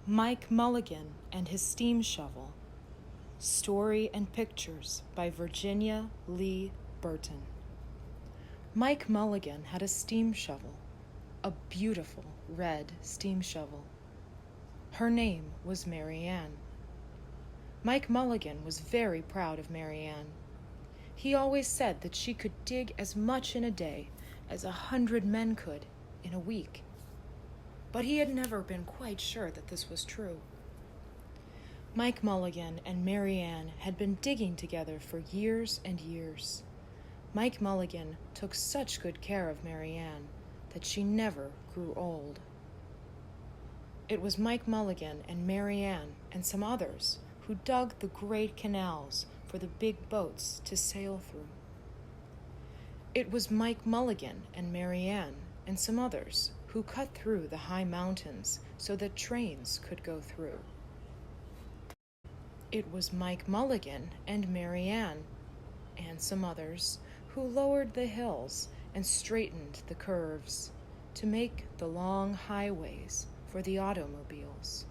Mike Mulligan and His Steam Shovel. Story and Pictures by Virginia Lee Burton. Mike Mulligan had a steam shovel, a beautiful red steam shovel. Her name was Mary Ann. Mike Mulligan was very proud of Mary Ann. He always said that she could dig as much in a day as 100 men could in a week. But he had never been quite sure that this was true. Mike Mulligan and Mary Ann had been digging together for years and years. Mike Mulligan took such good care of Mary Ann that she never grew old. It was Mike Mulligan and Mary Ann and some others who dug the great canals for the big boats to sail through. It was Mike Mulligan and Mary Ann and some others who cut through the high mountains so that trains could go through. It was Mike Mulligan and Mary Ann and some others who lowered the hills and straightened the curves to make the long highways for the automobiles.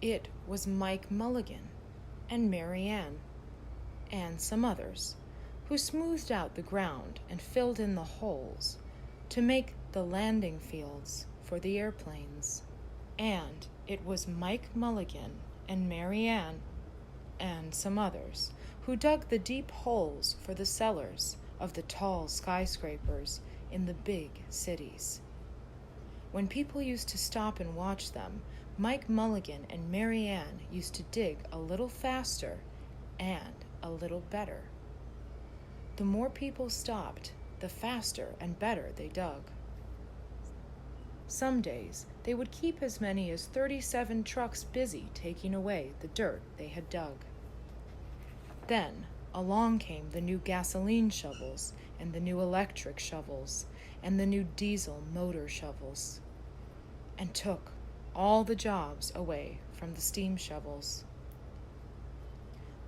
It was Mike Mulligan and Mary Ann and some others who smoothed out the ground and filled in the holes to make the landing fields for the airplanes. And it was Mike Mulligan and Mary Ann and some others who dug the deep holes for the cellars of the tall skyscrapers in the big cities. When people used to stop and watch them, Mike Mulligan and Mary Ann used to dig a little faster and a little better. The more people stopped, the faster and better they dug. Some days, they would keep as many as 37 trucks busy taking away the dirt they had dug. Then, along came the new gasoline shovels and the new electric shovels and the new diesel motor shovels, and took all the jobs away from the steam shovels.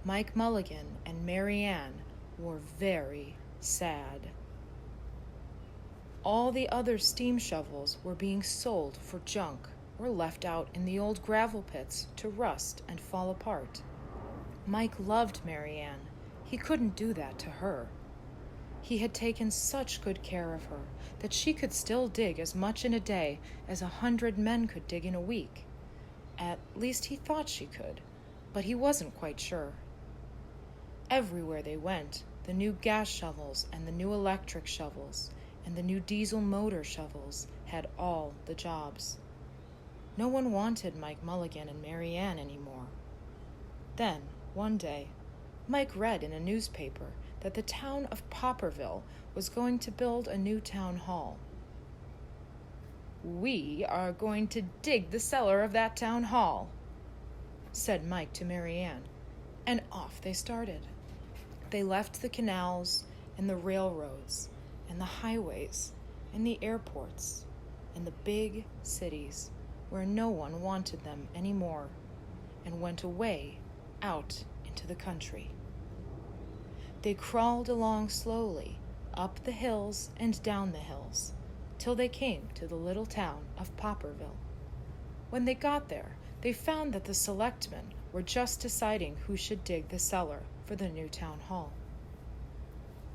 Mike Mulligan and Mary Ann were very sad. All the other steam shovels were being sold for junk or left out in the old gravel pits to rust and fall apart. Mike loved Mary Ann. He couldn't do that to her. He had taken such good care of her that she could still dig as much in a day as 100 men could dig in a week. At least he thought she could, but he wasn't quite sure. Everywhere they went, the new gas shovels and the new electric shovels and the new diesel motor shovels had all the jobs. No one wanted Mike Mulligan and Mary Ann anymore. Then, one day, Mike read in a newspaper that the town of Popperville was going to build a new town hall. "We are going to dig the cellar of that town hall," said Mike to Mary Ann, and off they started. They left the canals and the railroads and the highways and the airports and the big cities where no one wanted them anymore and went away out into the country. They crawled along slowly, up the hills and down the hills, till they came to the little town of Popperville. When they got there, they found that the selectmen were just deciding who should dig the cellar for the new town hall.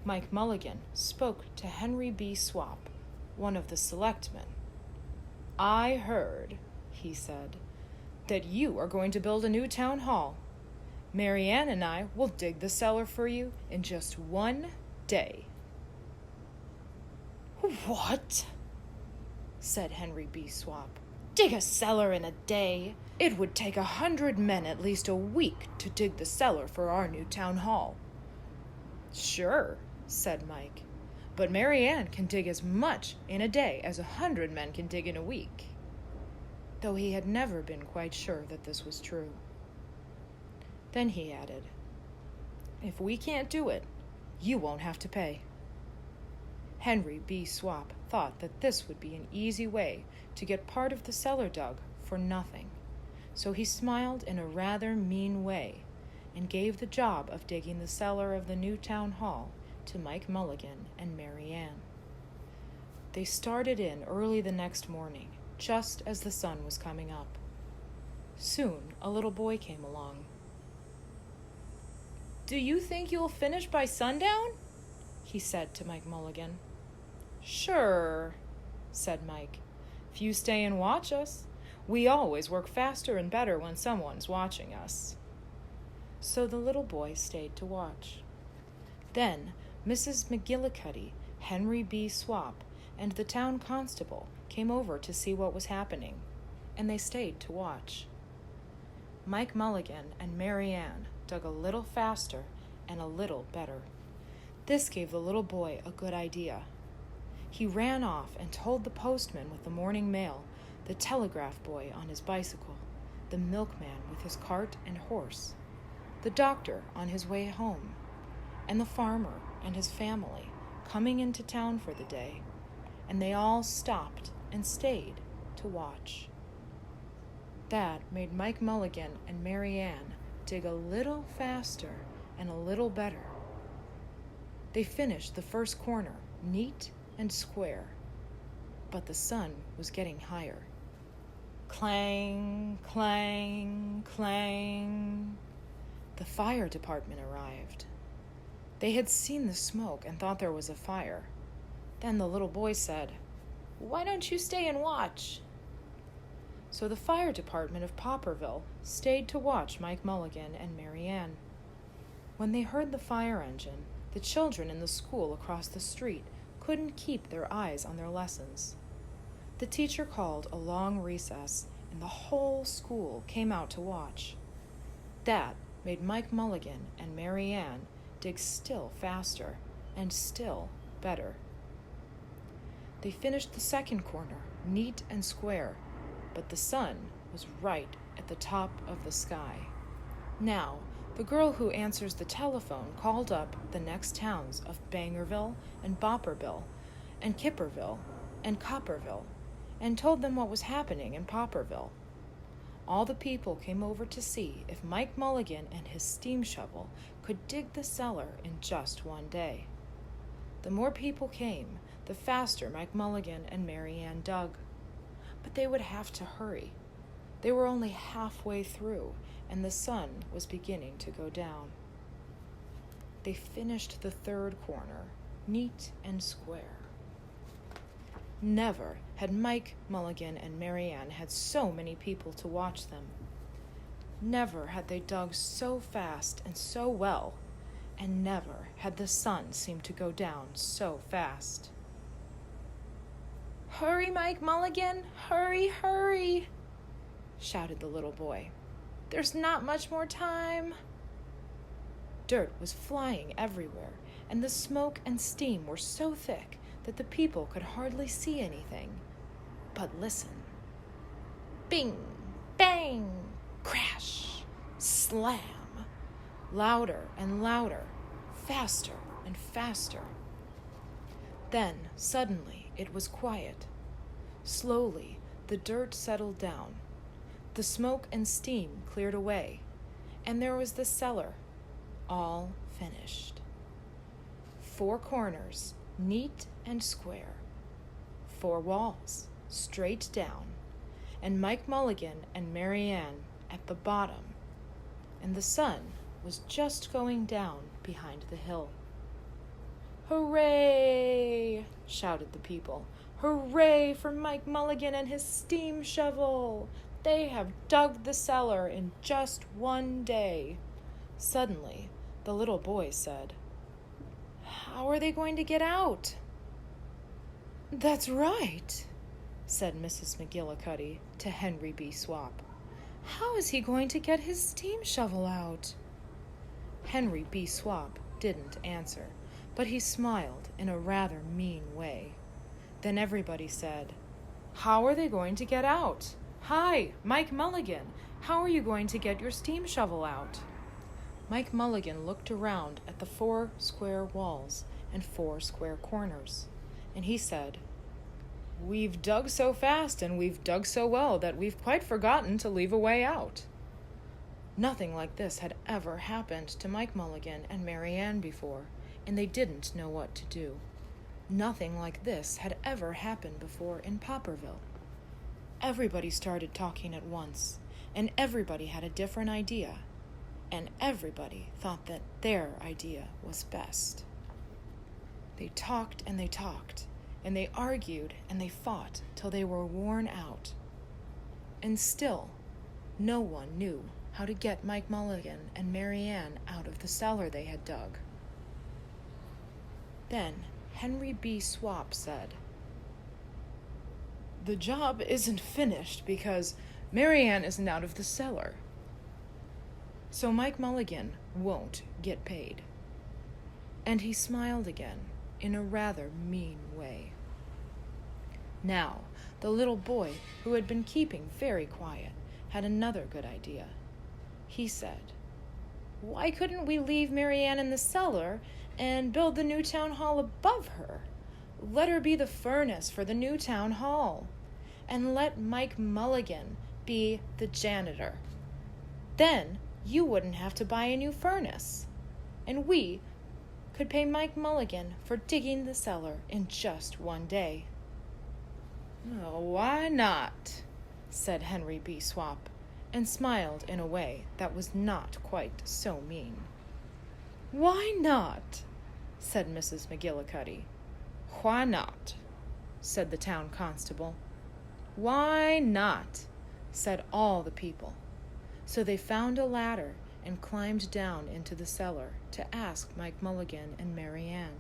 Mike Mulligan spoke to Henry B. Swap, one of the selectmen. "I heard," he said, "that you are going to build a new town hall. Mary Ann and I will dig the cellar for you in just 1 day." "What?" said Henry B. Swap. "Dig a cellar in a day? It would take 100 men at least a week to dig the cellar for our new town hall." "Sure," said Mike, "but Mary Ann can dig as much in a day as 100 men can dig in a week," though he had never been quite sure that this was true. Then he added, "If we can't do it, you won't have to pay." Henry B. Swap thought that this would be an easy way to get part of the cellar dug for nothing, so he smiled in a rather mean way and gave the job of digging the cellar of the new town hall to Mike Mulligan and Mary Ann. They started in early the next morning just as the sun was coming up. Soon a little boy came along. "Do you think you'll finish by sundown?" he said to Mike Mulligan. "Sure," said Mike. "If you stay and watch us. We always work faster and better when someone's watching us." So the little boy stayed to watch. Then Mrs. McGillicuddy, Henry B. Swap, and the town constable came over to see what was happening, and they stayed to watch. Mike Mulligan and Mary Ann dug a little faster and a little better. This gave the little boy a good idea. He ran off and told the postman with the morning mail, the telegraph boy on his bicycle, the milkman with his cart and horse, the doctor on his way home, and the farmer and his family coming into town for the day, and they all stopped and stayed to watch. That made Mike Mulligan and Mary Ann dig a little faster and a little better. They finished the first corner neat and square, but the sun was getting higher. Clang, clang, clang. The fire department arrived. They had seen the smoke and thought there was a fire. Then the little boy said, "Why don't you stay and watch?" So the fire department of Popperville stayed to watch Mike Mulligan and Mary Ann. When they heard the fire engine, the children in the school across the street couldn't keep their eyes on their lessons. The teacher called a long recess, and the whole school came out to watch. That made Mike Mulligan and Mary Ann dig still faster and still better. They finished the second corner, neat and square, but the sun was right at the top of the sky. Now, the girl who answers the telephone called up the next towns of Bangerville and Bopperville and Kipperville and Copperville and told them what was happening in Popperville. All the people came over to see if Mike Mulligan and his steam shovel could dig the cellar in just one day. The more people came, the faster Mike Mulligan and Mary Ann dug. But they would have to hurry. They were only halfway through, and the sun was beginning to go down. They finished the third corner, neat and square. Never had Mike Mulligan and Mary Ann had so many people to watch them. Never had they dug so fast and so well, and never had the sun seemed to go down so fast. "Hurry, Mike Mulligan! Hurry, hurry!" shouted the little boy. "There's not much more time." Dirt was flying everywhere, and the smoke and steam were so thick that the people could hardly see anything. But listen. Bing, bang, crash, slam. Louder and louder, faster and faster. Then, suddenly, it was quiet. Slowly, the dirt settled down. The smoke and steam cleared away, and there was the cellar, all finished. 4 corners, neat and square. 4 walls, straight down, and Mike Mulligan and Mary Ann at the bottom, and the sun was just going down behind the hill. "Hooray!" shouted the people. "Hooray for Mike Mulligan and his steam shovel! They have dug the cellar in just one day." Suddenly, the little boy said, "How are they going to get out?" "That's right," said Mrs. McGillicuddy to Henry B. Swap. "How is he going to get his steam shovel out?" Henry B. Swap didn't answer, but he smiled in a rather mean way. Then everybody said, "How are they going to get out? Hi, Mike Mulligan, how are you going to get your steam shovel out?" Mike Mulligan looked around at the 4 square walls and 4 square corners, and he said, "We've dug so fast and we've dug so well that we've quite forgotten to leave a way out." Nothing like this had ever happened to Mike Mulligan and Mary Ann before, and they didn't know what to do. Nothing like this had ever happened before in Popperville. everybody started talking at once, and everybody had a different idea, and everybody thought that their idea was best. They talked, and they argued, and they fought till they were worn out. And still, no one knew how to get Mike Mulligan and Mary Ann out of the cellar they had dug. Then Henry B. Swap said, "The job isn't finished because Mary Ann isn't out of the cellar. So Mike Mulligan won't get paid." And he smiled again in a rather mean way. Now, the little boy, who had been keeping very quiet, had another good idea. He said, "Why couldn't we leave Mary Ann in the cellar and build the new town hall above her? Let her be the furnace for the new town hall, and let Mike Mulligan be the janitor. Then you wouldn't have to buy a new furnace, and we could pay Mike Mulligan for digging the cellar in just one day." "Oh, why not?" said Henry B. Swap, and smiled in a way that was not quite so mean. "Why not?" said Mrs. McGillicuddy. "Why not?" said the town constable. "Why not?" said all the people. So they found a ladder and climbed down into the cellar to ask Mike Mulligan and Mary Ann.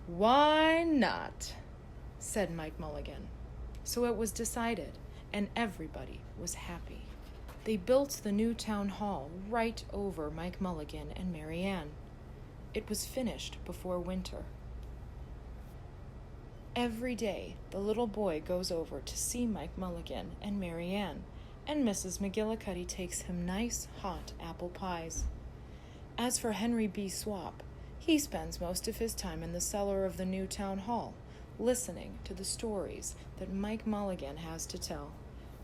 "Why not?" said Mike Mulligan. So it was decided, and everybody was happy. They built the new town hall right over Mike Mulligan and Mary Ann. It was finished before winter. Every day, the little boy goes over to see Mike Mulligan and Mary Ann, and Mrs. McGillicuddy takes him nice, hot apple pies. As for Henry B. Swap, he spends most of his time in the cellar of the new town hall, listening to the stories that Mike Mulligan has to tell,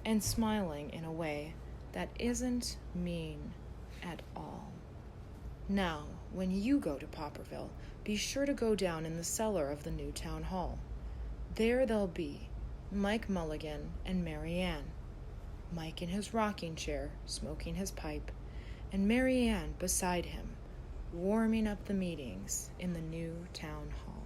and smiling in a way that isn't mean at all. Now, when you go to Popperville, be sure to go down in the cellar of the new town hall. There they'll be, Mike Mulligan and Mary Ann, Mike in his rocking chair, smoking his pipe, and Mary Ann beside him, warming up the meetings in the new town hall.